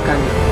kana.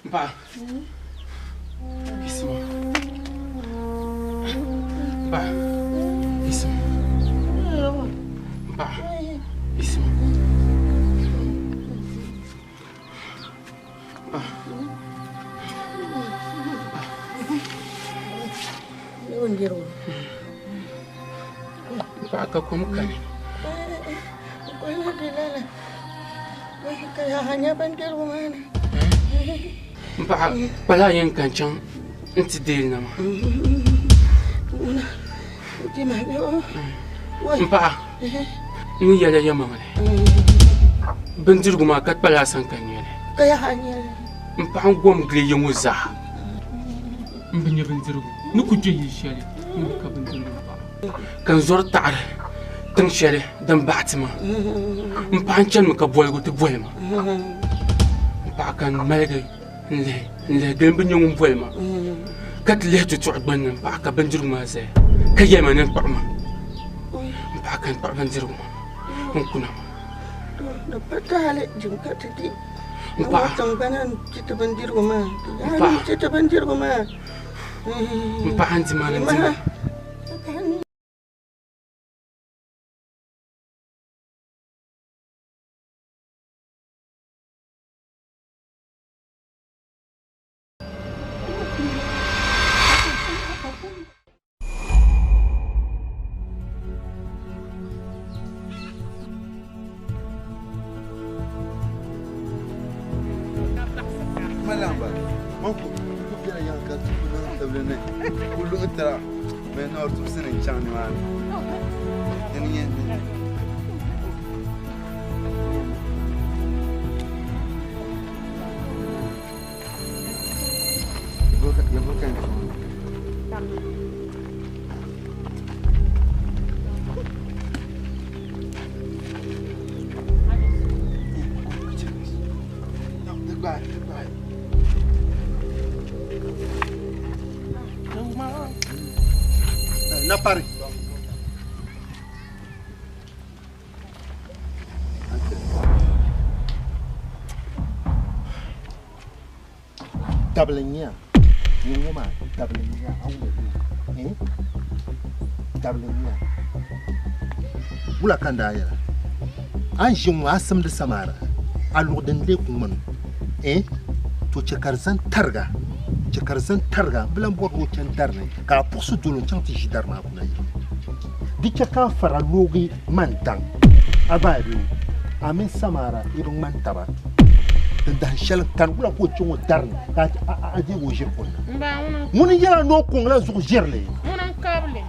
Mpa. Kiss me. Mpa. Kiss me. Mpa. Kiss me. Mpa. Mpa ka kumka ne. Mpa bala yin kancan inti dil na ma. Una. Uti ma. Mpa. Ni yɛla yɛmaŋli. Bindirigu maa ka kpala san ka nyɛli. Ka ya ha nyɛli. Mpa n gom gili yiŋɔ zaa. N bi nyɛ bindirigu. Ni ku kpe yili shɛli. N bi ka bindirigu mpa. Ka n zɔri taɣari tiŋ shɛli din baɣa ti ma. Mpa n chanimi ka boligu ti boli ma. Mpa ka n maligi n lihi gili bi nyɛ ŋun boli ma. Ka ti lihi tutuɣu gbunni mpa ka bindirigu maa zaya. Ka yɛli ma ninkpɔɣu ma. Mpa ka n kpɔɣu bindirigu ma. N kuna ma. Da patale jim ka ti di. Mpa. Tingbana titi bindirigu maa. Mpa. Titi bindirigu maa. Mpa n di maa ni di ma. Malamba, manko ku biya yan ka tu na tablene. Kullu tara me no tu sinin chani man. Yani yen. Bukan. Goodbye. Na pare. Tabelnya, ini mah tabelnya awal ini, tabelnya. Mula kanda ya. Anjing asam de samara, aludin lekuman, to cekarzan targa. Cekarzan targa bilan bodo can darne ka pusu dulun can ti darna kuna yi di ceka fara logi mantan abari amin samara irin mantaba dan shal kan bula ko cin darne ka aje go jir kunna mun yala no kun la zu jirle mun kable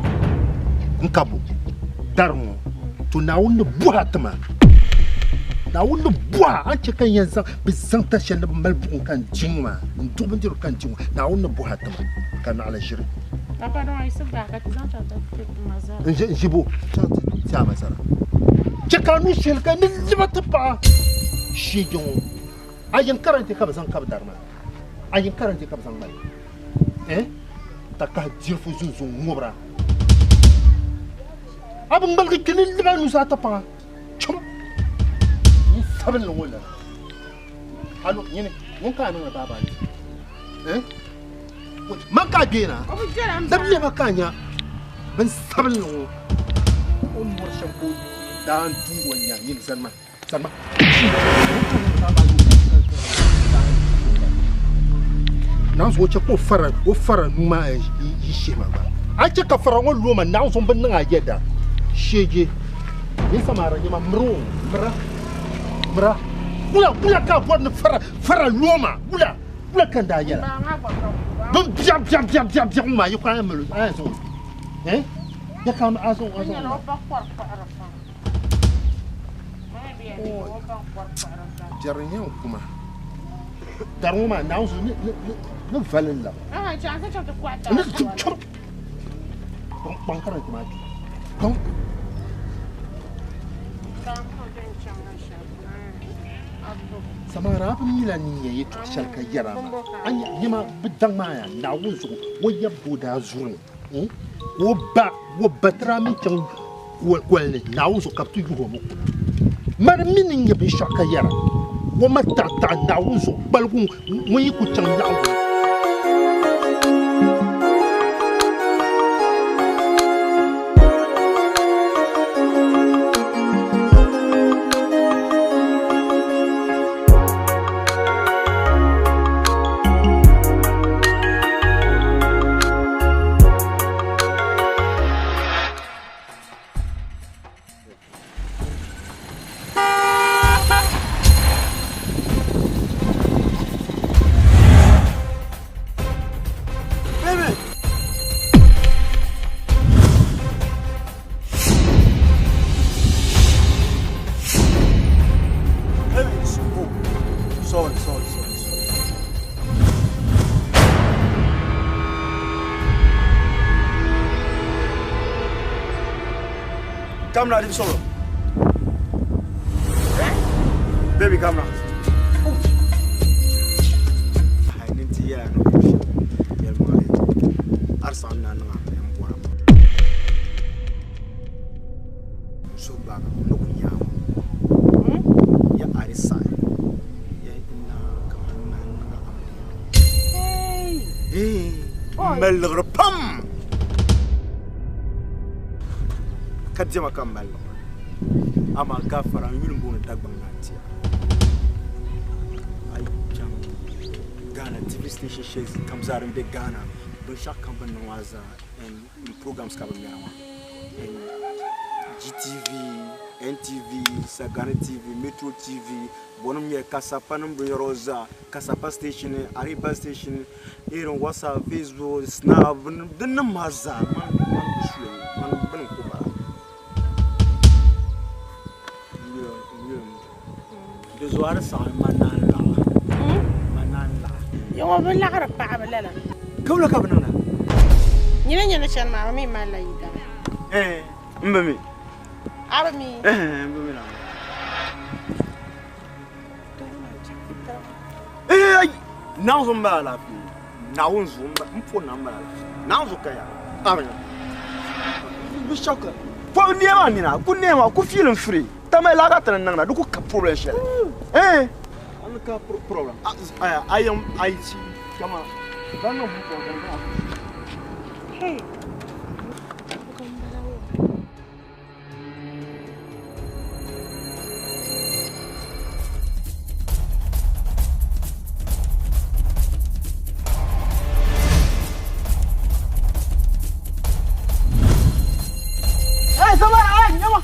nkabu darmo to na wunda buhatma na wunda buha an ce kan yanzu bisan tashin da malbukun kan jinwa dubin jiru kan jinwa na wunda buhatma kan ala shiri papa don ai sabda ka tizan ta mazara njibo ta mazara ce kanu shilka ni jibata ba shi jinwo ayin karanta ka bazan kab darma ayin karanta ka bazan mai ta ka jirfu zunzun ngobra abin balki kinin libanu sa ta pa chum sabin wala halo yene mun ka nan baba ne man ka gena dable makanya ban sabin wo on mor shampo dan tu wanya yin sanma nan so ce ko fara numa yi shema ba a ce ka fara won loma nan so ban nan a yeda shege yin samara yima mra kula ka bon fara loma kula kan da yara ban biam ma yi kwa amulu aso ya kam aso jarnya kuma daruma na so ne valen la chance ta kwata ne chop ban karan kuma don samara abin yila ni yayi to shalka yara ma an yima bidan maya na wuzu waya buda zuru wo batra min can kwalne na wuzu kaptu yugo mo mar min ya bi shaka yara wo mata ta na wuzu balgun mun yi ku can lawo Camera di solo. Baby camera. Hai ninti ya no. Yel mali. Arsan na na em bora. So baga no kunya. Ya arisa. Ya ina kamana na amdi. Hey. Mel pam. Kadjama kambal. Ama gafara yulum bona dagbang nanti. Ay jam Ghana TV station shares comes out in Ghana. But shak company was and programs cover Ghana. And GTV, NTV, Sagana TV, Metro TV, Bonum ye Kasapa number Rosa, Kasapa station, Ariba station, here on WhatsApp, Facebook, Snap, the Namaza, man, Dezoar sa manala. Manala. Yung wala la harap pa abala la. Kau ka banana. Nyina chan ma mi mala ida. Mbami. Abami. Mbami na. Now zumba la fi. Now zumba mpo namba la. Now zukaya. Abami. Bishoka. Fo niema ni na, ku niema ku feeling free. Tama la gata nanga du ku ka problem shele. An ka problem. I am IT. Come on. Don't know who problem. Hey. Hey, sama ay, nyama.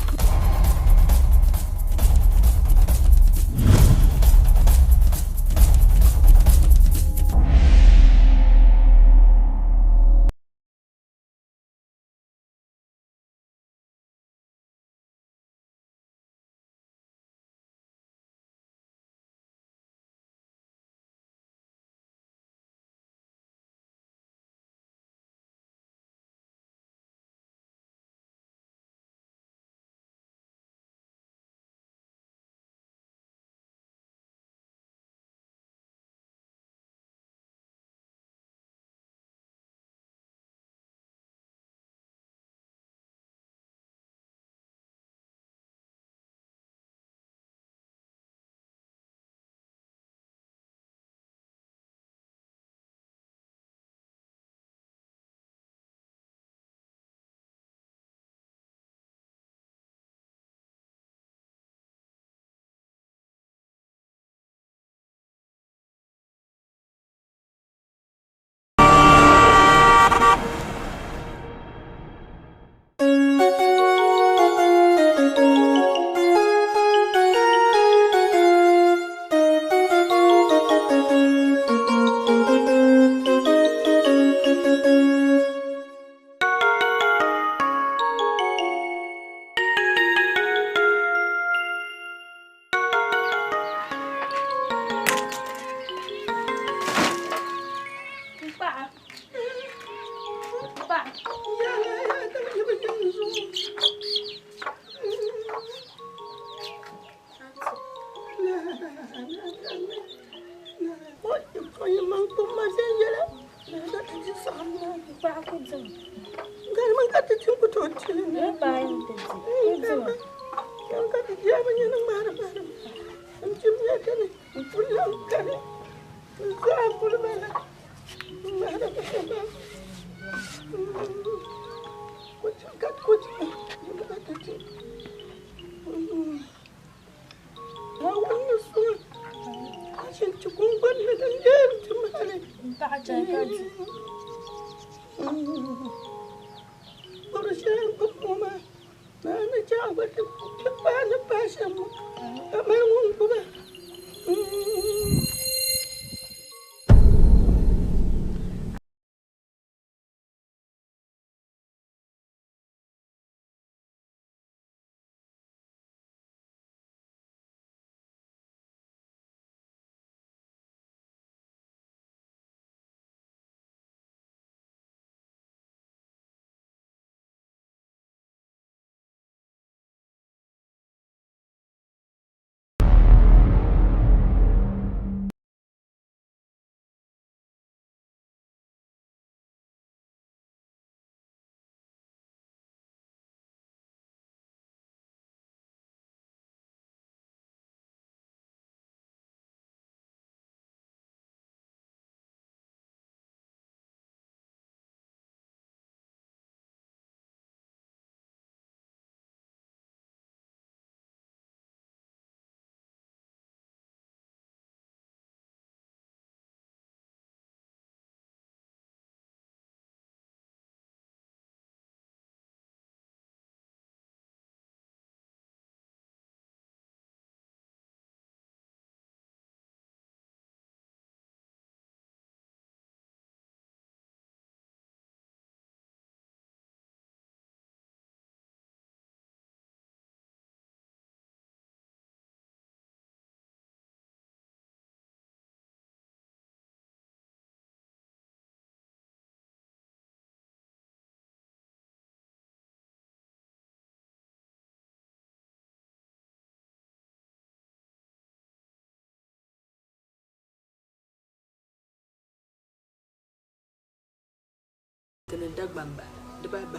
Dagbamba, the Bible.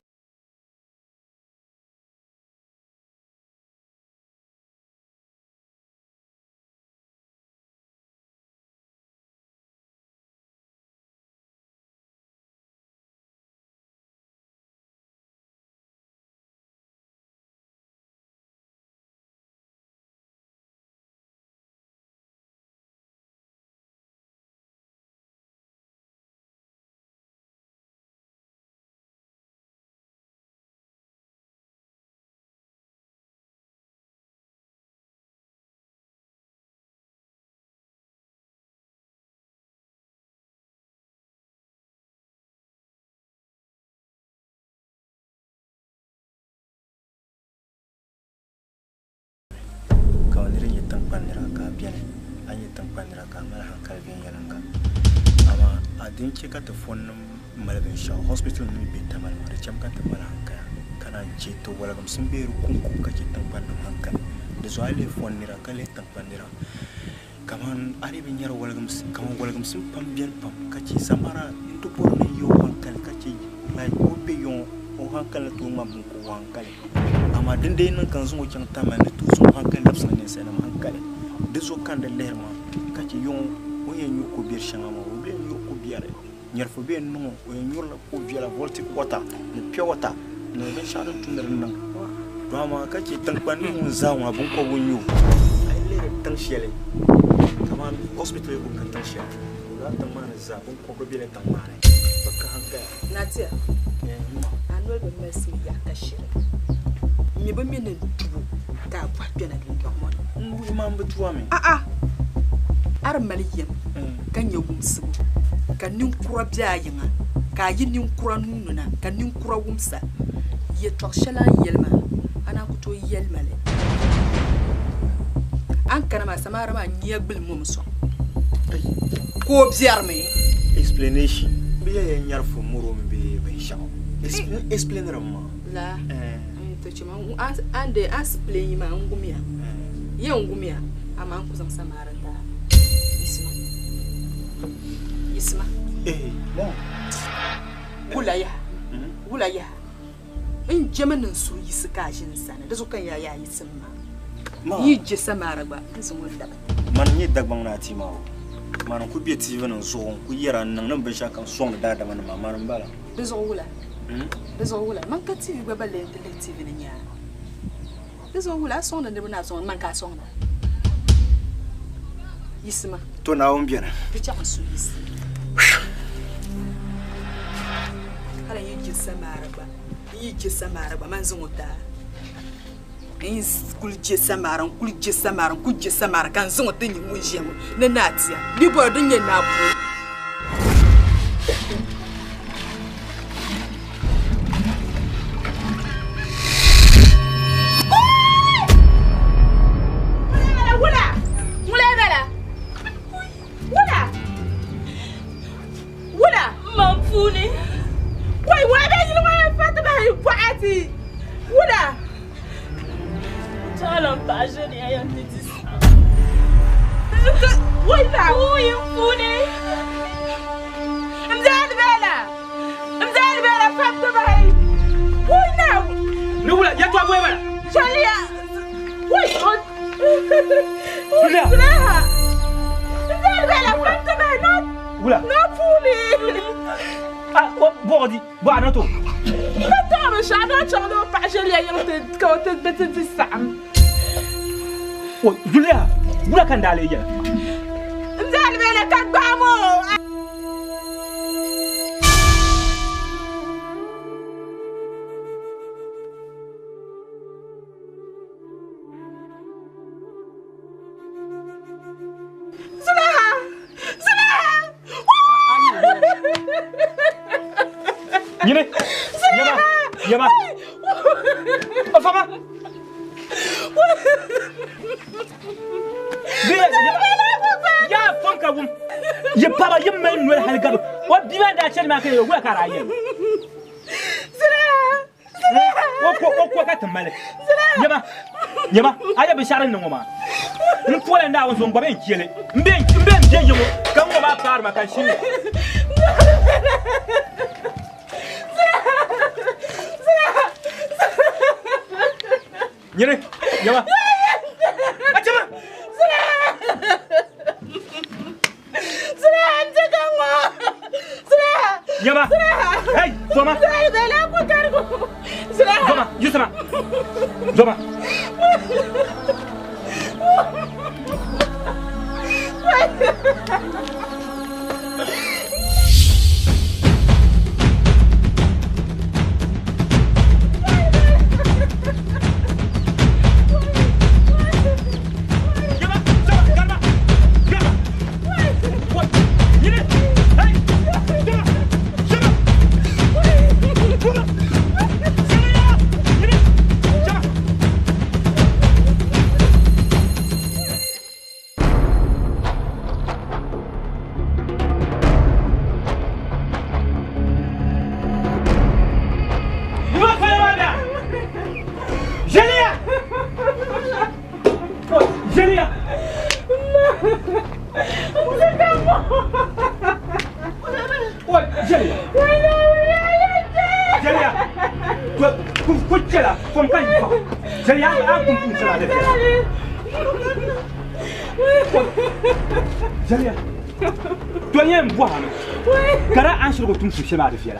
I didn't check out the phone Malvin Shaw Hospital in Bitaman, the Chamkata Malanka, Kanan Chito, Welcome Simbi, Kunku, Kachitan Panamaka. The Swahili phone Nirakale Tampandira. Come on, I live in your welcomes, come on, welcome Simpambian Pam, Kachi Samara, into Porno, you uncle Kachi, like Opion, or Hankala to Mabuko Wankale. Amadin and Kanzo Chantam and the two Hankal of Sanis and Hankale. This will kind of lerma, Kachi Yon, when you could be Shamama. For being no, when you're via voltic water, the pure water, no shadow to the Rama Kachi Tampani Zama Bunko when you. I let it tangially. Come on, hospital you can tangially. That the man is a bunko be let a man. But can't Nadia, I know the messy Yakashir. Maybe meaning to go what you're not in your money. Remember to me. Armalian, can you wumsu? Can you cura biayama? Can you cura nuna? Can you cura wumsa? Ye troxella yelma, and I could to yelmale. Ankanama Samara near Bill Mumso. Go me. Explanation. Be a year for Murum be shall. Explain them. La, and they ask playing my own gumia. Young gumia, a man was on Samara. Isma. Ulaya. Ulaya. In German and Swiss occasion, son. It is okay. It's a man. You just Samara, but it's one that. Man, you Dagbanatima. Man could be a TV and so we are a number shack and song that man, Marambala. There's all. There's all. Man can see Weber late the TV in ya. There's all I saw and they were not on Manka song. Isma. To now, Biana. The chance Swiss. You just Samara, Manzota. In school, just Samara, could just Samara, could just Samara, can something in Museum, Nenatia, you were doing it now. Julia, what can I do? Yama. Afama. Ya fonka wum. Ye papa ye men no halgado. What do you want that tell me can you work ara ye? What ka tamale. Yama, aya be sharan no ma. Ni pole nda won so ngba be kiele. Mbe je yemo. Kan wo ba par ma kan shi. Yene, yaba. Achama. Sira ante kango. Sira. Yaba. Hey, Zoma. Sira dala ko kargo. Sira. Zoma, Yusama. Zoma. Jalia, tu as un bois. Cara un sur le tout chemin de fiera.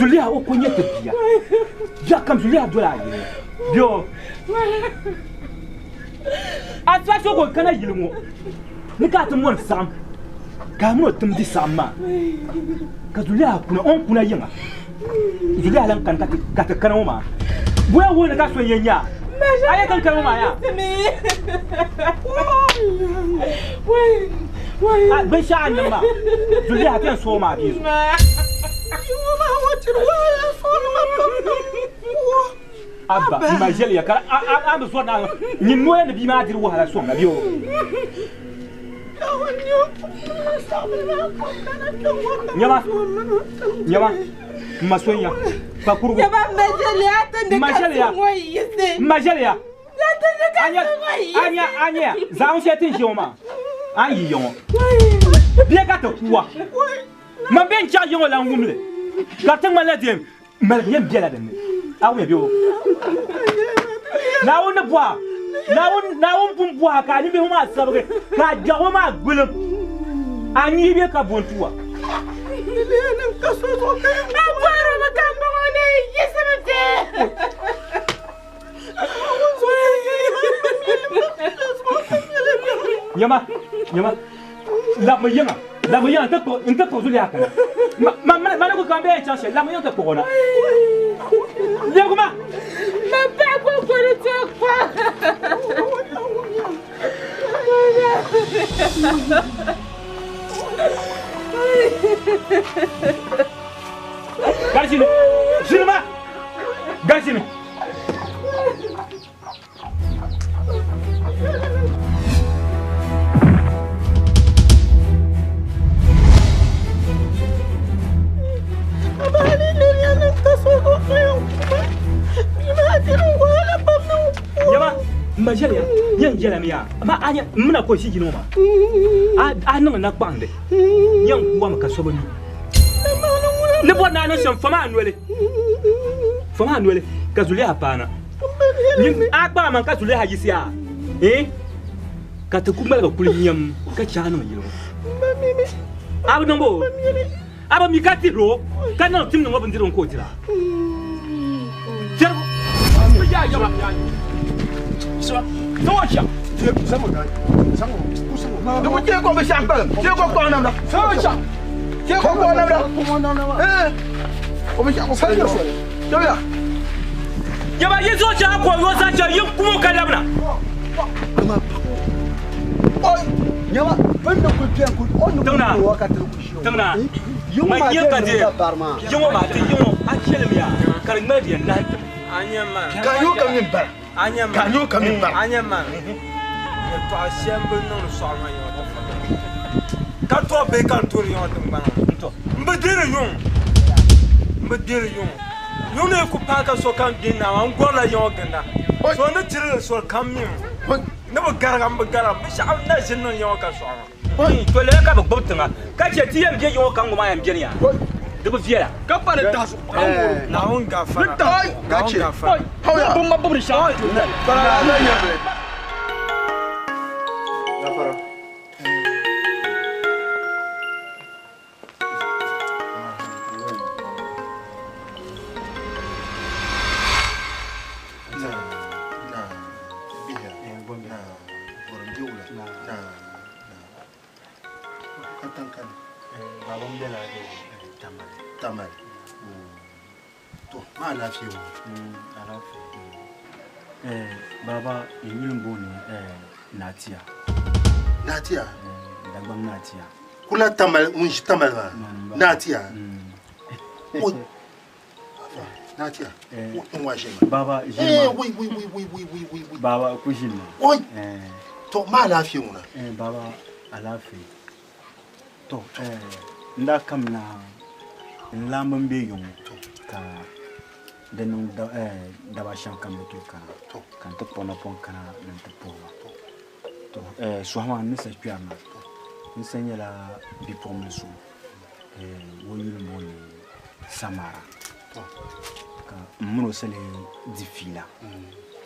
Julia au cogné de pia. Bien comme Julia doit aller. Bio. A toi ce qu'on connaît le mot. Nous gâtons mon sam. Car moi tu me dis sama. Car Julia on kuna yinga. Julia lan kan kata kanoma. Boya wona ka so yenya. Aya kan kanoma ya. Wai. Ben sha annama. Julia kan so ma bizo. Abba, imagine ya kara ando so na ni moya na bi ma dir wahala so na biyo. Nyama. Masonya. Pakuru. Nyama majelia. Majelia. Anya. Za on sete joma. Anyi yon. Bien ka to kuwa. Ma ben cha yon la ngumle. Ka tan mala dem. Mal bien bien la dem. Ah oui bio. Na on bois. Na on pum bois ka ni be huma sabre. Ka jawo ma gulum. Anyi be ka bontuwa. Nyama. La moyenne te pose les actes. Ma ko kambe change la moyenne te corona. Bien comment? Ma pas quoi le quoi. Garcine. Garcine. Majelia, yang jelamia. Ma anya mna ko shi ginoma. A nan na kwande. Yang kuwa maka soboni. Ne bona no sem fama anwele. Ka zule hapana. Ni akba man ka zule hajisia. Ka ta kuma ga kulinyam ka chano yiro. Abu nombo. Aba mi ka tiro. Ka nan tim no bandiro ko tira. Jergo. Ya. So, no cha. Sama ga. Sama. Da mu je ko ba sha kan. Je ko nan da. So cha. Je ko nan da. Ko ba sha ko sai da. Ya. Ya ba yin so cha ko yo sa cha yin kuma ka labna. Oi, nyama, ban da ku biyan ku. On ku wa ka tru ku shi. Tangna. Ma yin ka je. Yin ma ti yin a chelmiya. Karma di nan. Anyama. Kayo kamin bar. Anyama. Ya to asembe no so ma yo. Ka to be kan to yo dum bana. To. Mbedere yon. Yon ne ku pa ka so kan din na an gola yo ganda. So ne tire so kan mi. Ne ba garagam ba garab. Sha na jin no yo ka so. To le ka ba botanga. Ka je ti yam je yo kan go ma yam je ya. ba viya ka pa ne tasu na on gafa gache hauya bun ma bubri sha bara na yabe gafara tamal to ma lafiya baba yin boni natia dagbam natia kula tamal mun shi tamal ba natia oi natia mun washe baba oui baba kushin oi to ma lafiya mun baba alafi to nda kamna lamban be yum ka denun da ba shan kan to kan to pona pon kana nan to po to so ha man sa piama ni senya la bi promesu woyul moni samara to ka muno sele difila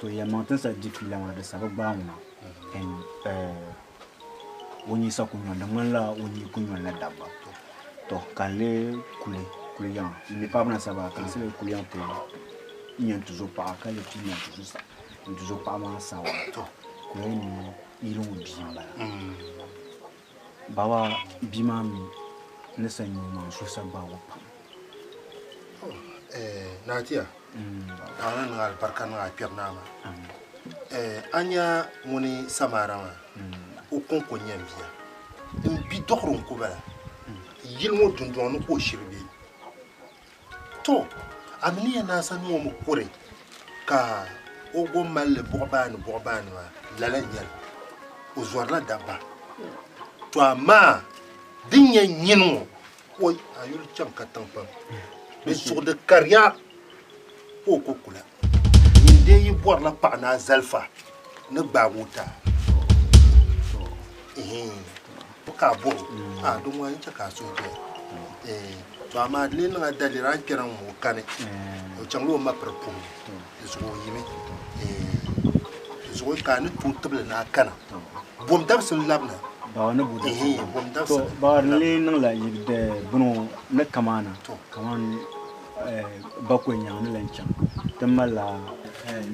to ya montan sa difila ma da sababa mu en woni sa kunyo da man la woni kunyo na daba to kan le coulant mais pas dans ça va quand c'est le coulant pour il y a toujours pas quand le petit il toujours pas mal ça to ko ni ils ont bien là baba bimami ne sanyo ma so sa ba wa natia ana ngal barkan nga pierna ma anya moni samara ma o kon ko nyambia bi dokhron ko bala yilmo dundon ko shirbi to amni na sanu mo kure ka o go mal boban wa lala nyal o zorla daba to ama dinya nyino oy ayul cham katampa be sur de carrière o ko kula inde yi bor la pa na zalfa ne babuta ka bo do mo yin ka so de to ama le na daliran kiran mu kane o changlo ma perpum so yimi so ka ni tutubla na kana bom dabsul labna ba wani bude to ba le nan la yibde bunu na kamana kaman bakwai nya ne lancan dan mala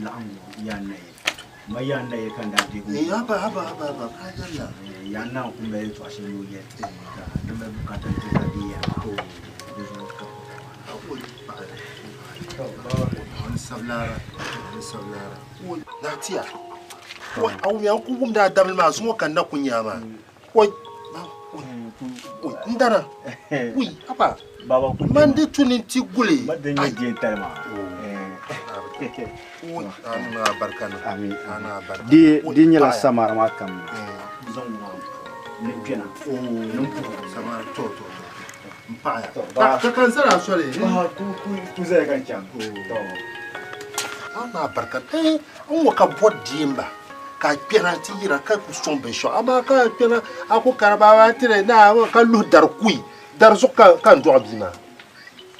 la'an ya ne maya ne kan da digo haba ka jalla ya na kun bai to ashin yoye da mai bukatar ta biya to on sablara o natia o au ya ku gum da dam ma so kan na kunya ma o ndara oui papa baba ku man de tunin ti gule madan ya je tarma ana barkana ana barkana di nyala samara ma kam zonwa ne pena samara to mpaya ka kansara sore tu zai kan chan to ana barkana on ka bodimba ka pena tira ka ku sombe sho ama ka pena ako karabawa tire na ka lu dar kui dar so ka ndo abima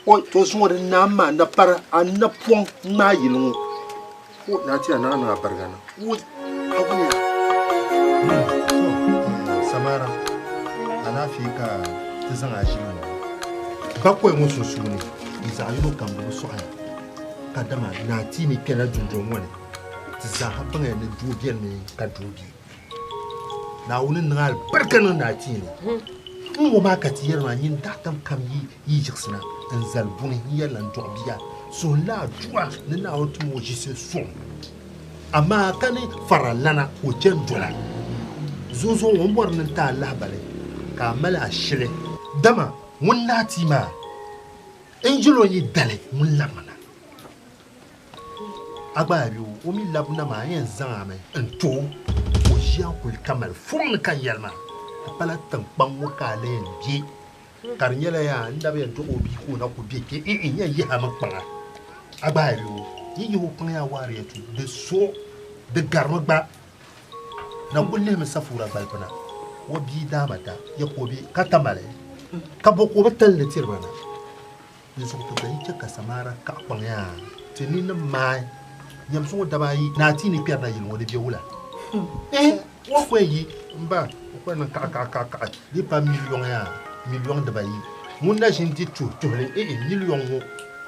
o to so de nama na para an pon na yilu o na ti ana na bargana o abu samara ana fika tizan ajimu bakwe mo susuni izayo kan bo so aya kadama na ti ni pena junjo woni tizan habanga ne dubiel ne ka dubi na woni ngal barkana na ti ni mo ma ka ti yerma yin datam kam yi jiksna en zalbuni yelan dobiya so la joie ne na otu mo jise son ama kani faralana o jen dola zozo won bor nan ta labale ka mala shile dama mun nati ma enjilo yi dale mun lamana agba bi o mi labna ma yen zan ame ento o jian ko kamal fon kan yelma pala tan bango ka le bi karnyela ya ndabe to obi ko na ko bi ke nya yi ha makpara agba bi o yi ho kan ya ware tu de so de garma gba na gulle mi safura balkona wo bi da mata ya ko bi katamale ka boko batal le tirbana ni so to yi ka samara ka panya tini na mai nyam so da bai na ti ni pierda yin wodi bi wula wo ko yi mba ko na ka di pa million da bai mun na shin ti tu le million wo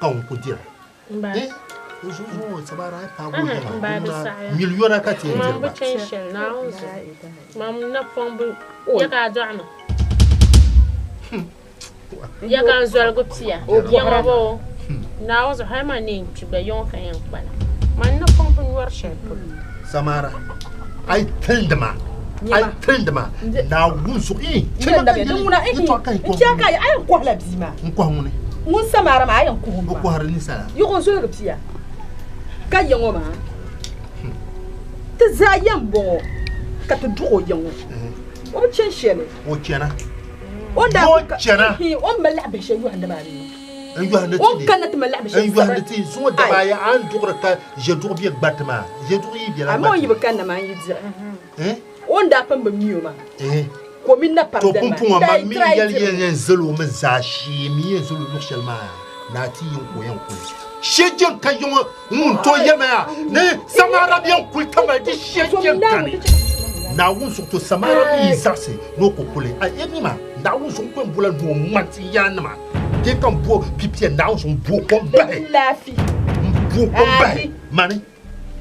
ka on ko dira mba Ojo sabara pa go million ka ti mam bu tension na onzo mam na pombu ya ka doana ya kan zol go pia ya bo na onzo ha ma nin tu be yon kan yan bala man na pombu war shepul samara ai tendma na wunsu Nda da be muna kya kai ai ko la bima ko hune mun samara ma ayan ko ko har ni sala yo ko so pia ka yango ma ta zayan bo ka ta dugo yango o chen shele o chena o da o chena o mala be she yo handa mari en yo handa o kanat mala be she en yo handa ti so da ba ya an dugra ka je dugo bi batma je dugo yi bi la amma yi kan na ma yi dira o nda pan ba miyo ma ko min na to pardon pum ma mi yel yen zelo me za shi mi yen zelo no shelma na ti yin ko yan ko shejen ka yon mun to yema ne samara bien kultama di shejen kan na wun so to samara bi zase no ko kule a enima na wun so ko bula no mati yanma ke kan bo pipie na wun so bo ko ba lafi bo ko ba mani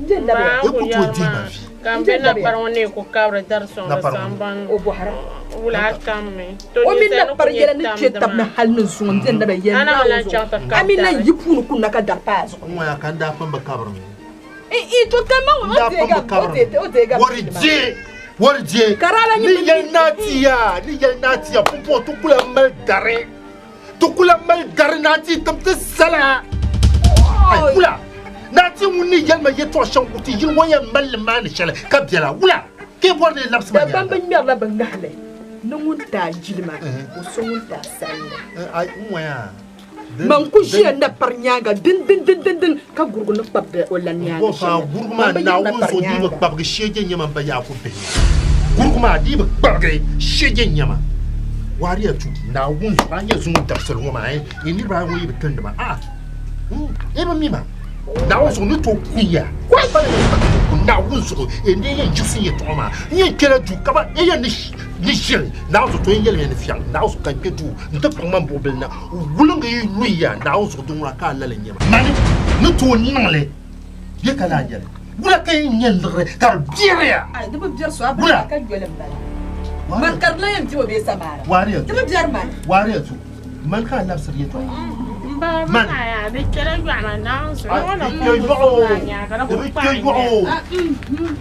nda be e ko to di ma fi kambe na parone ko kabra dar son samban o bo hara wula kamme o min na par yela ni chetab na halnin sun nda be yen ana wala chanta kabra amina yipunu kunna ka dar pazo mo ya kan da fan ba kabra to kama o te ga wori je karala ni yel natia popo to kula mal dare nati tamte sala ay kula nati munni yel ma yeto shan kuti yil waya mal man shala kabjala wula ke borde labs ma ya ban mi la ban gahle nungun ta jilma o songun ta sanga ay moya man ku jiya na parnyanga din ka gurgu na pabbe o lan ya ko fa gurguma na wun so di ba pabge sheje nyama ba ya ko be gurguma di ba pabge sheje nyama wariya tu na wun so anya zun da sel ngoma ai ni ba wo yi bitanda ba e ba mi ma na wun so ni to kuya na wun so e ne yen jusin ye to ma yen kera du kaba e yen ni shiri na wun so to yen yen fiang na wun so kan ke du nta pangman bobel na wulunga yi nuya na wun so dun ra ka lalen nyama mani ni to nale ye kala jere wula kay nyen lre kar biya ay dama biar so abra ka jolem bala man kar la yam tiwo be samara wariya dama biar man wariya tu man ka lafsir ye to man ya de kere gwana na so wala ko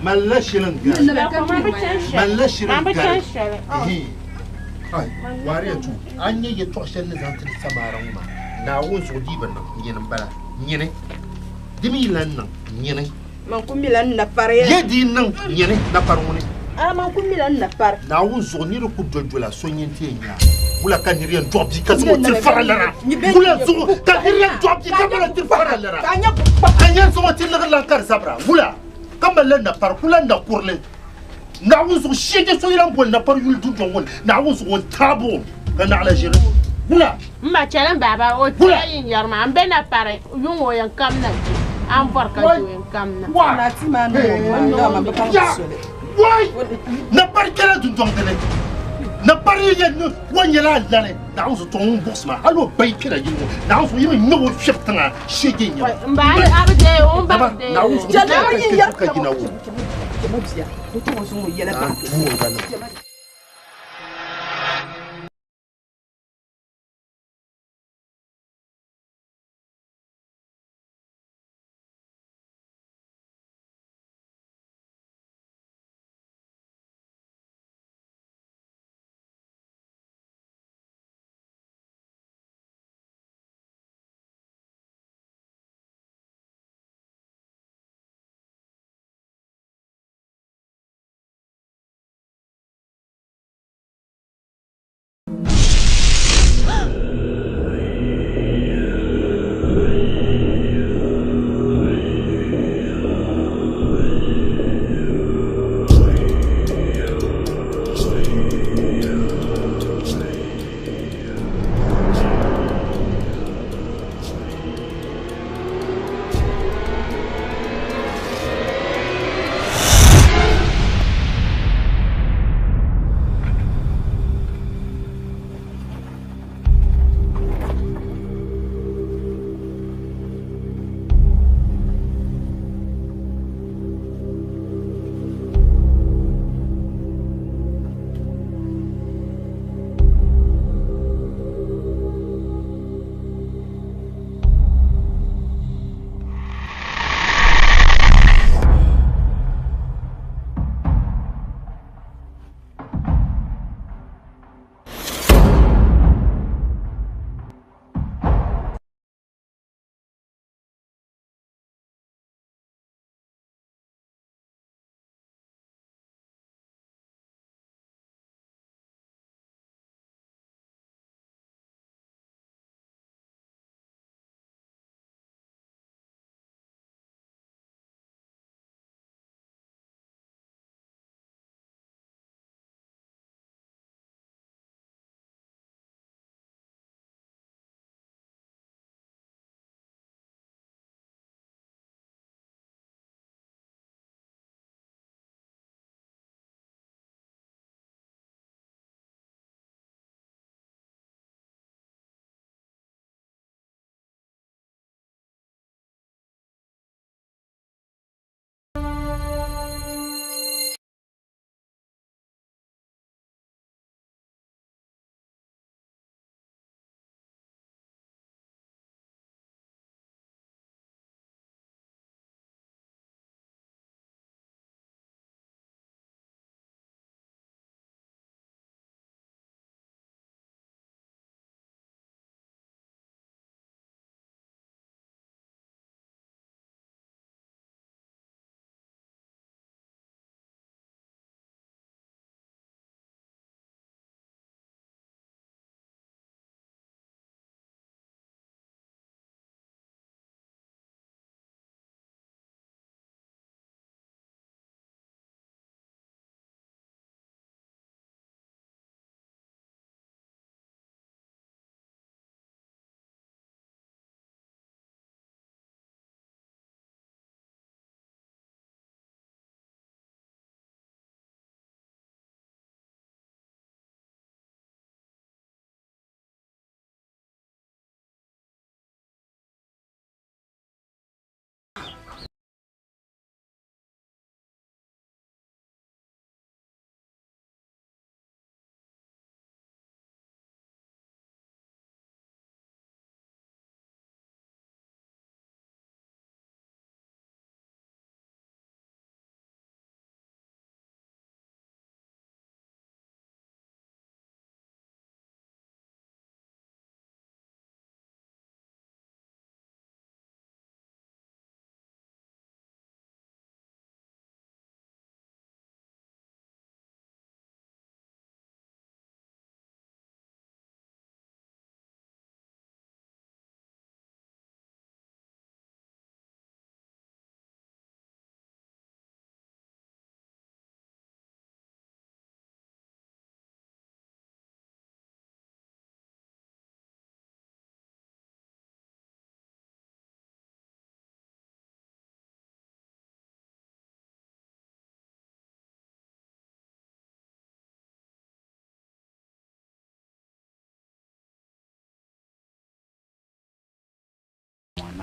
man la shirin ga man la shirin ga ay wariya tu anye ye to shen ne zantin samara ma na wun so diban nan yin bala nyene dimi lan nan nyene man ku milan na pare ye di nan nyene na parone man ku milan na par na wun so ni ko dojola so nyente nya wula kan rien drop di ka so til faralara wula so kan rien drop di ka bala til faralara kanya so til la kar sabra wula kamala na par kula na kurle na wun so shege so iran bol na par yul du jongol na wun so tabo kana ala jere wula ma chelen baba o tayin yarma an bena pare yungo yan kamna an barka yin kamna na ti ma no ma ba kan sole wai na par kala du jongole na par yen no wanyala lale na wun so ton boss ma alo bai kira yin na wun so yin no fiftanga shege nya mba abde on ba de na wun so jana yin yar ka gina wo mo biya to so mo yela ba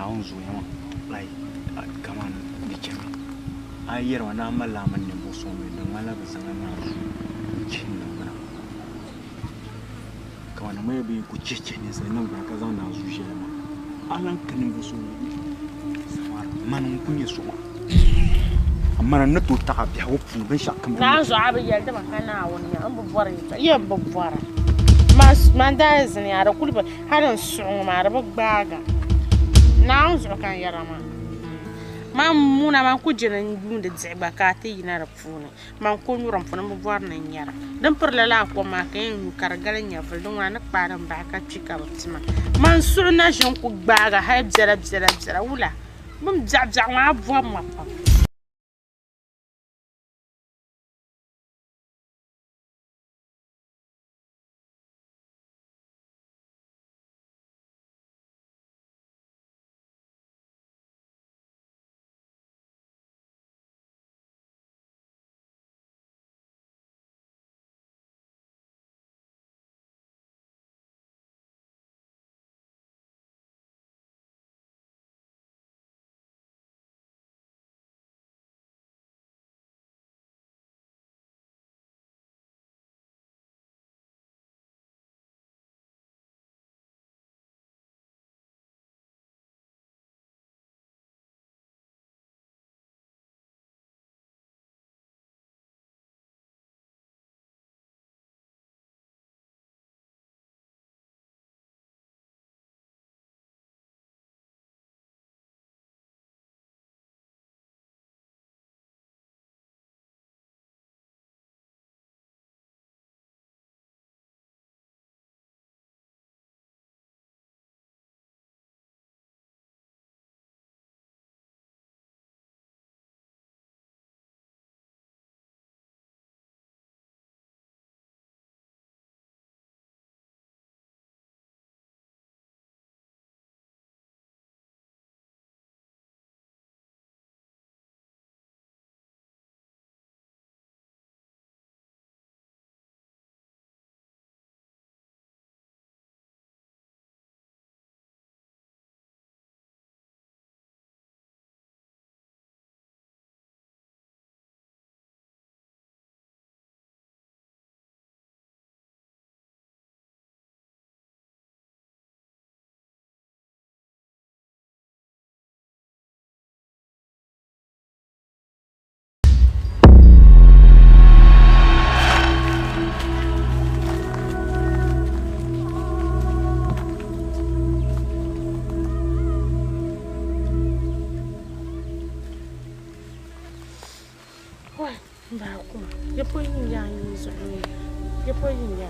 na on zo yawa like kaman di chemi ayyer wana mala man ne boso me dan mala ba san na cin na mana kaman mai bi ku cece ne sai nan ba ka zauna zu shi ma alan kanin boso samar man kun yi so amma na to ta biya wufu ban shakkan na zo abin yalda ba kana wani an bubbar ya bubbar man da zan yara kulba hadan su ma raba baga na zo kan yara ma muna man ku jiran gun da zaba ka ta yi na rafuna man ko nyuran funa bubbar nan yara dan furlala ko ma kan kargaran ya fulun wa na paran ba ka cika batima man su na shin ku baga har jara wula bum jabja ma abuwa ma fa Depois ninguém isso, depois ninguém,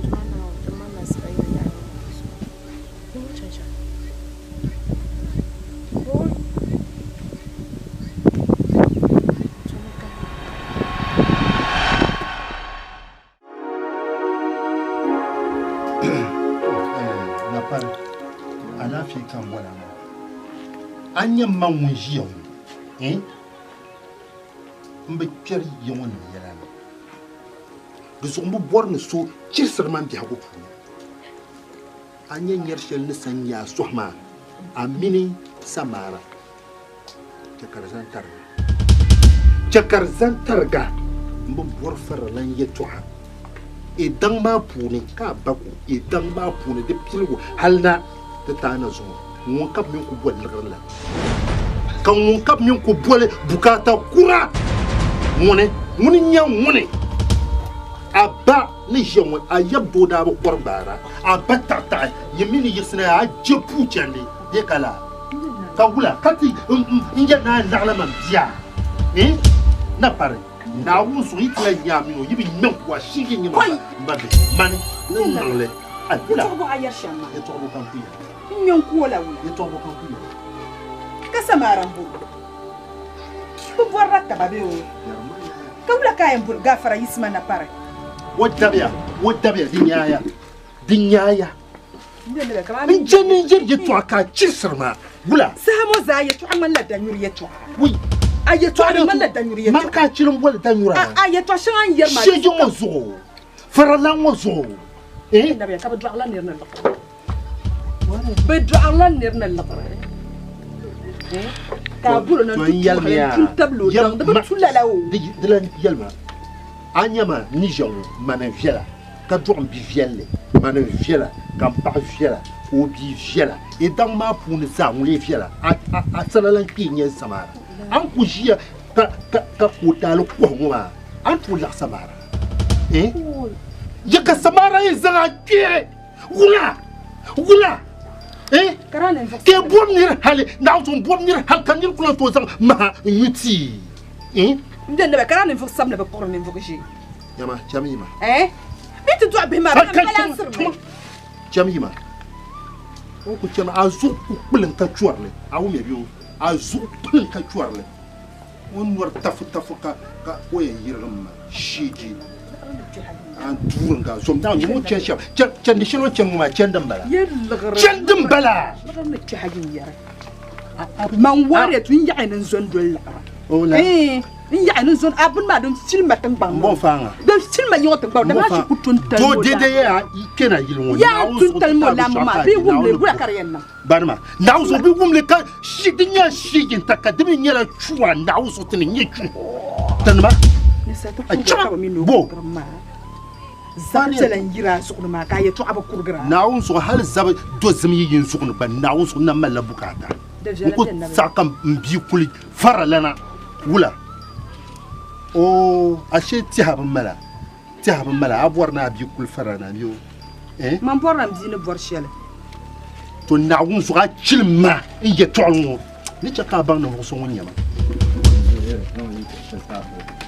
não, mana sai ninguém. Não chacha. Oi. Na par, ana fi kan wala ma. Anya manwuji yon, mbe pier yon ni yana. Bisu mbu borne so cirserman bi hago pu. Anya nyershel ni sanya sohma amini samara. Cakar zantarga mbu bor faralan yetuha. Idan ma puni ka baku idan ma puni de pilgo halna ta tana zo won kap min ku bol la kan won kap min ku bol bukata kura mone muni nya mone aba ni jewo ayabdo da ba korbara aba tata yemini yesna a jepu chande de kala ka wula kati inja na lagla man dia na pare na wusu itla nyami no yibi men kwa shigi nyima mbabe mani nle akula to ba ayar shamma e to bo kampuya nyon ko la wu e to bo kampuya kasa marambu bu borra tababe o kawla kayan bul gafara yisma na pare wadabiya dinyaya ndele kama min jeni je to aka cisirma bula samo za ya to amalla da yuri ya to wi aye to amalla da yuri ya to marka cirin bol da yura aye to shan yar ma shege mo zo faralan mo zo nabiya ka ba Allah nirna la be do Allah nirna la Kabul na tout tableau dans tout la là-haut. De la yelma. Anyama ni jongo manan viela. Ka drum bi vielle. Manan viela, kam pa viela, o bi viela. Et dans ma pour ne ça on les viela. A salalan ki nyen samara. An ku jia ka ko talo ko ngwa. An pour la samara. Ya ka samara izanga kire. Wula. Ke bom ni hali na so bom ni hal kan ni kula to zang ma yuti ndende ba kana ni fo sam na ba ko men fo ji yama chamima bitu to be ma ba kala sir chamima o ko chama azu ku kulin ka chuarle awu me biyo azu kulin ka chuarle won war tafu ka o ye yiram shiji an tuunga som da mu chen sha chen shi no chen ma chen dan bala chen dan bala ne ci hajin yara man ware tun ya nan zon dolla in ya nan zon abun ma don silma tan ban bon fanga don silma yo tan ba da shi kutun tan to dede ya kena yilmo ya tun tan mo la ma bi wum le bura kariyan nan barma na uzo bi wum le ka shi dinya shi gin takadimi nyara chuwa na uzo tin nyi chu tan ma ne sa to ko mi no bo Zalan yira sukunu ma kaya to aba kurgra nawun so hal zaba do zami yin sukunu ba nawun so na malla bukata ko sakam mbi kuli fara lana wula o ashe tihabin mala abuwar na bi kul fara na biyo man borna mbi ne bor shele to nawun so ga chilma inje tolmo ni chaka bang na so nyama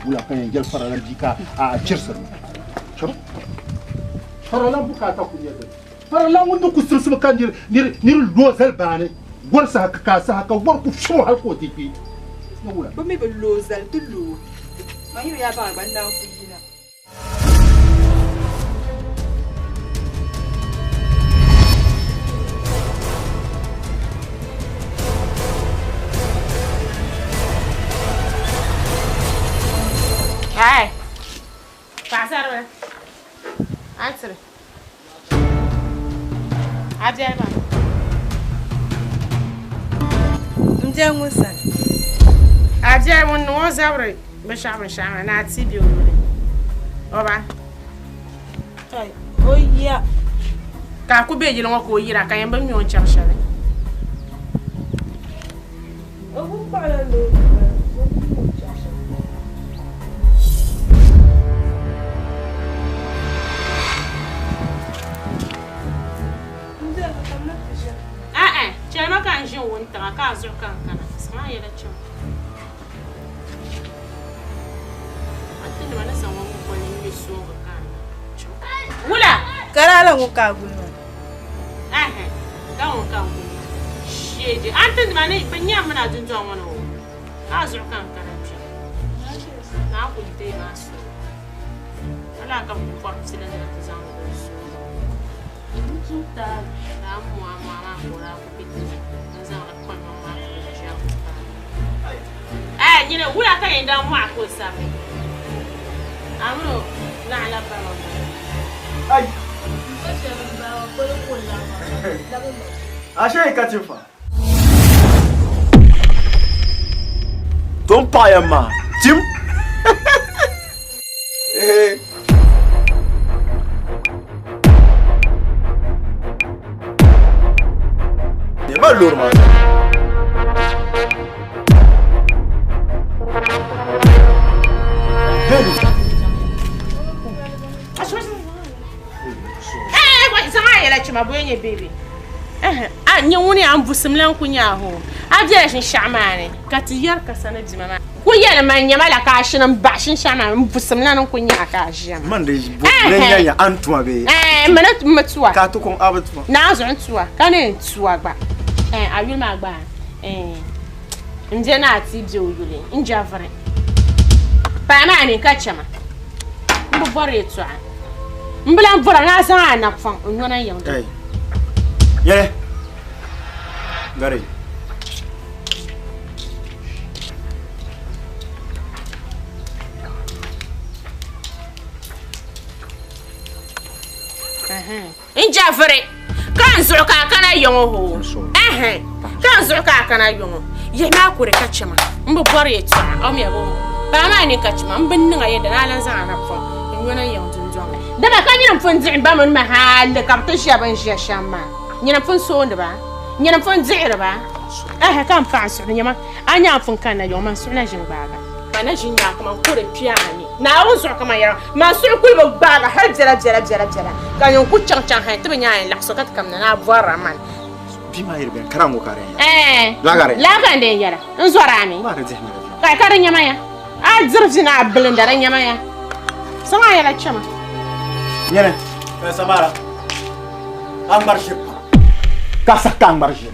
wula kan gel fara la bika a chirsar faralan bukata ku yadda faralan wanda ku sirsu kan nir lozal bane gorsa haka kasa haka war ku sho har ko tiki na wula ba me be lozal tullu ma yi ya ba banda ku gina Hey, pasar. Answer. Ajaba. Mje musa. Ajaba no zabre. Bashama na tibi olure. Oba. Ai, oya. Ka ku beji lo ko yira kan yamba mi on charshare. Obu para lo. Chama kan jin wonta ka zo kan kana sama ya da cin atin mana san wani ko ne mi so ga kan wula karala mu ka gulma ka won kan ku sheje atin mana banya mana jin zuwa wani ka zo kan kana cin na ku dai na so ala ka mu ko sila da ta zan ko so ta na mu ama ko ra ku you know, we are coming down Mark or something. I don't know. Achei Catifa. Don't pay a man. Tim? Never lure, man. My baby. And you only am for some lankunya home. I've just shaman. Got a year casana dimana. Who yell a man yamala cashin and bashing shaman for some lankunya cash. Monday, Antoine. Manat Matua. Catucum Abbott. Now, Zantua. Can it swagba? I will my bar. And then I see you in Java. Pamani, catch him. Before it try. Mblan for an asa na fun when I young. Yeah. Got it. In Jaffery, can't so can I young ho. Can't so can I young. ma ku ka chima mbo bore ya tsa am ya bo ba ma ni ka chima mbin nga yeda na lan za na fo nyona yang dunjong da ba ka nyina fon zin ba mun ma hal ka ta sha ban sha shama nyina fon so nda ba nyina fon zira ba kan fa su nyama anya fon kana yo man su na jin ba ga ba na jin ya kuma ku re piani na wo so kama yara ma su ku ba ba ga har jara ka yon ku chang ha ta nya la so ka kam na bora man bima yirben karango kare la gande yara nzora mi kai kare nyama ya a zirjina blender nyama ya sama ya la chama nyene samara an marche ka sakka marche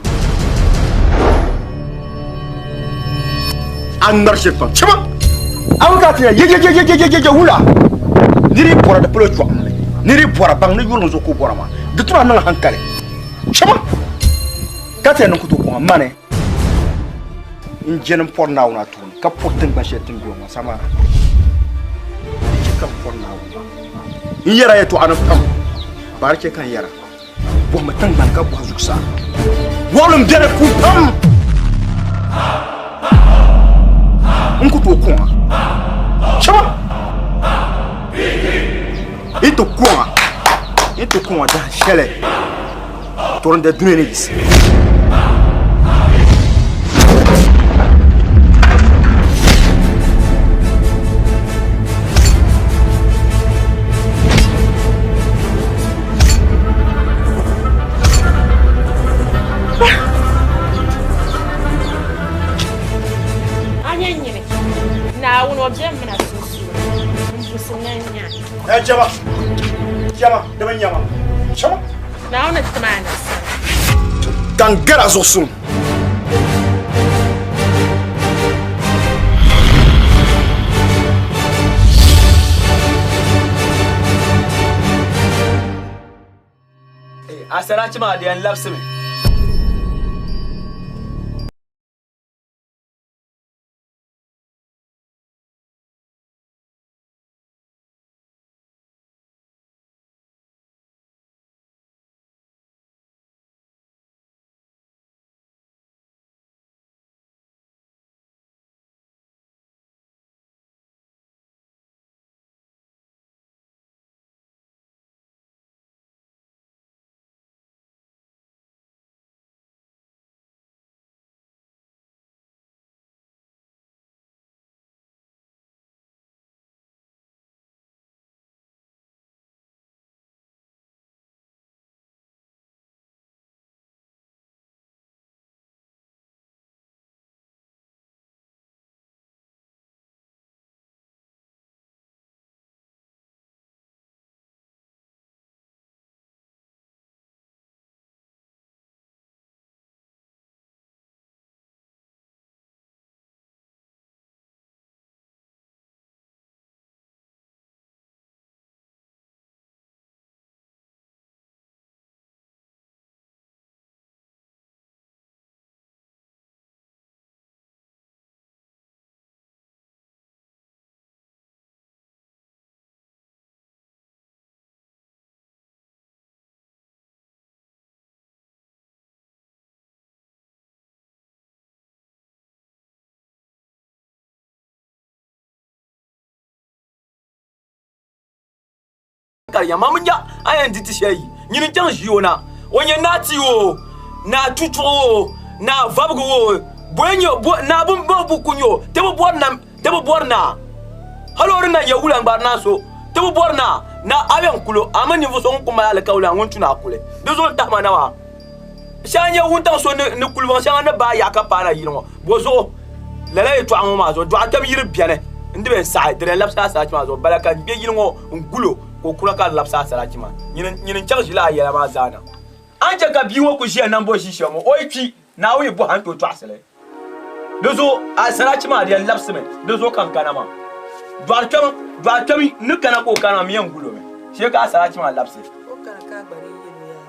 an marche pa chama an ka tiya ye hula niri bora da polo chwa niri bora bang ni yulun zo ko bora ma de tura nan hankale chama kata nan kuto ko mane in jenin por na una tun ka portin ba shetin biyo ma sama ka por na in yara ya to anan kam barke kan yara bo matan ban ka bo zuksa wolum dere ku tam in kuto ko chama ito ko da shele toron da dunene gis Jama, deban yama. Chama? Na ona tmana. Gangara zosun. Asara chima de an lapsime. Ya mamunya ayan diti shayi nyinin jan jiona onye nati o na tutu o na vabgo o boenyo na bumbu kunyo tebo borna halor na yawulan barna so tebo borna na ayan kulo amani vo son kuma ala kawla ngontu na kule dezo tahma na wa shanya wunta so ne kulwa shanya ba ya ka para yino bozo lele to amoma zo do atam yir biane ndibe sa dere lapsa sa ma zo balaka be yino ngulo ko kula ka lapsa saraki ma nyinin charge la yela ma zana anje ka biwo ku je nan bo shi shomo oiki na wi bo han to asele dozo a saraki ma da lapsa me dozo kan kana ma dwarkam ni kana ko kana mi yangulo me she ka saraki ma lapsa o kana ka bari yelo ya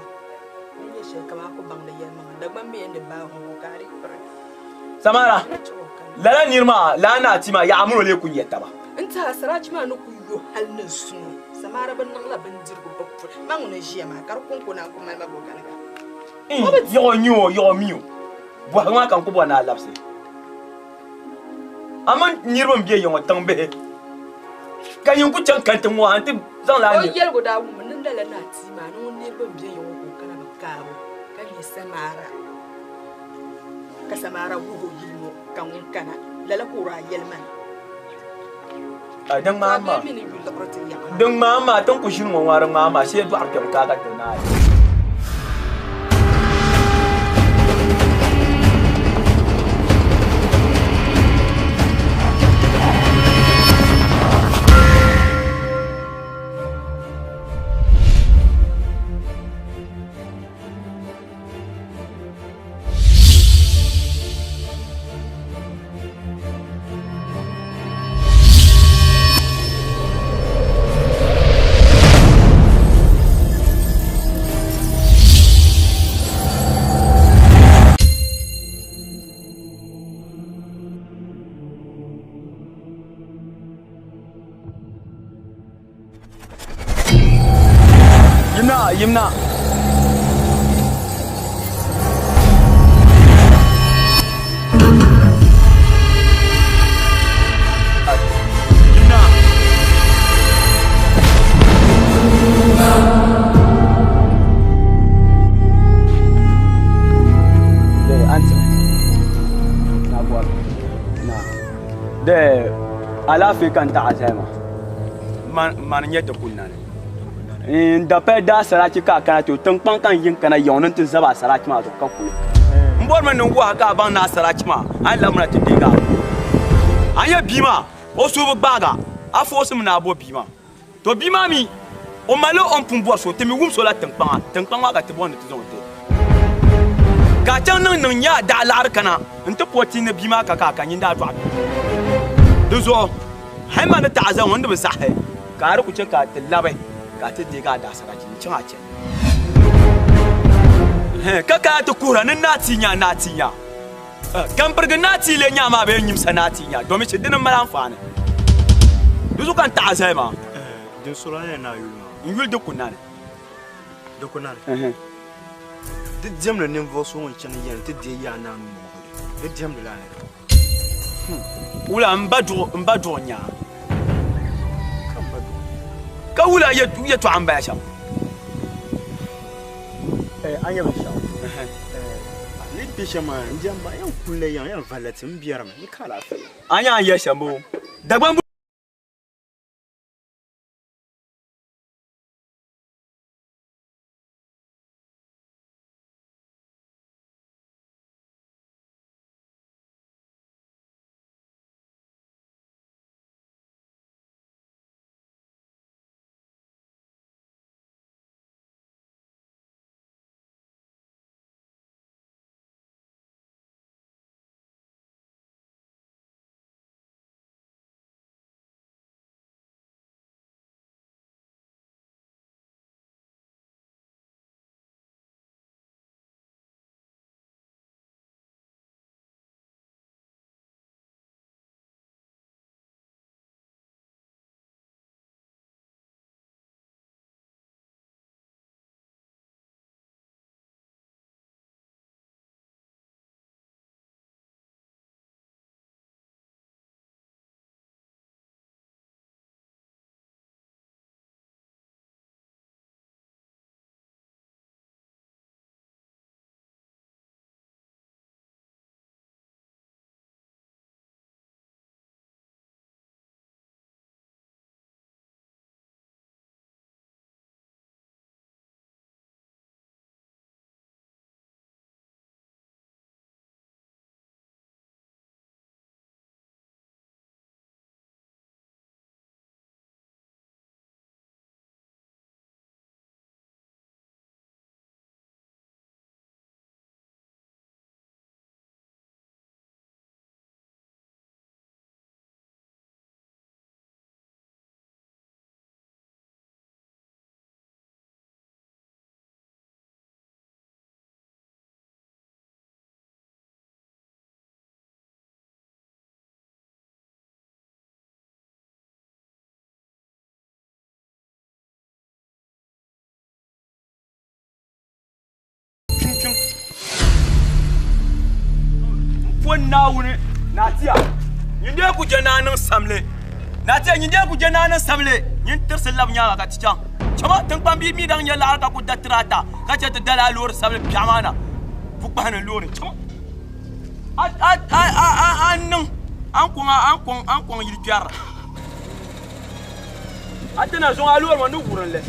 ni she kama ko bangda yema da ban mi ende ba ho kari samara lala nirma la na tima ya amuro le kun yetta ba inta saraki ma no ku yo halin sunu samara ban nan la ban dirgo bakku manguna jiya ma kar kun kuna kuma ma bo kanaga yo nyo yo miyo bo ma kan ko bo na lapse aman nirban biye yon tambe kan yon ku chan kan tamo anti zan la ni o yel go da wu mun da la na ti ma no nirban biye yon ko kana bakawo kan ni samara ka samara wugo yimo kan kana lala ko ra yelman dan mama tan ku shin waran mama sai du arke ka ga tana Yimna de ala fi kan ta azama man nyata kunna da pe da saraki ka kana to tun kan yin kana yawnin tun zaba saraki ma to ka ku mbor man nan wa ka ban na saraki ma an lamuna tin diga anya bima o so baga afo so na bo bima to bima mi o malo on pumbo so temi wum so la tan wa ga te bon te zonte ka chan nan nya da lar kana nta poti na bima ka kan yin da to do zo hay man ta azan wanda ba sahe ka ru ku ce ka tilabai ka ta diga da saraki cin a ce kaka ta kura nan natinya kan burga nati le nya ma bayan yimsa natinya domin shi dinin mala amfani duzu kan ta azai ma din sura ne na yulu yul de kunane de jem le nimvo so won chan yen te de ya na mo de jem de la ne ula mbadu nya كولا يتو عم باشا anya basha ni bisha ma njamba yan kulle yan valatin biyar ma ni kala fa anya ya shambo dagban Yinde ku jana samle. Na te yinde ku jana samle. Yin tirse lab nya ka ti chang. Chama tang pambi mi dang ya la ka ku datrata. Ka che te dala lor samle pyamana. Fu pa na lor chama. An kong yil pyara. Atena zon alor man du buran le.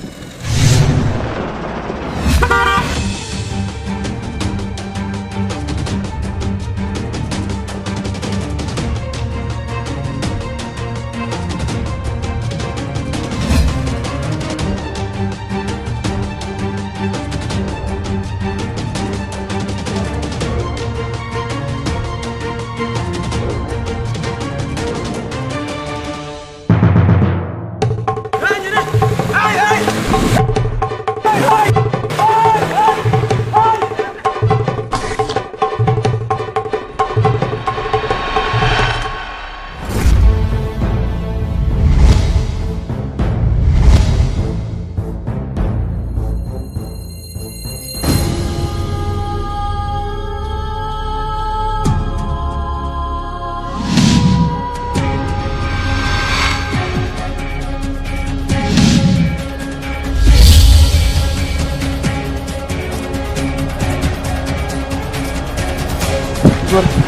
Good.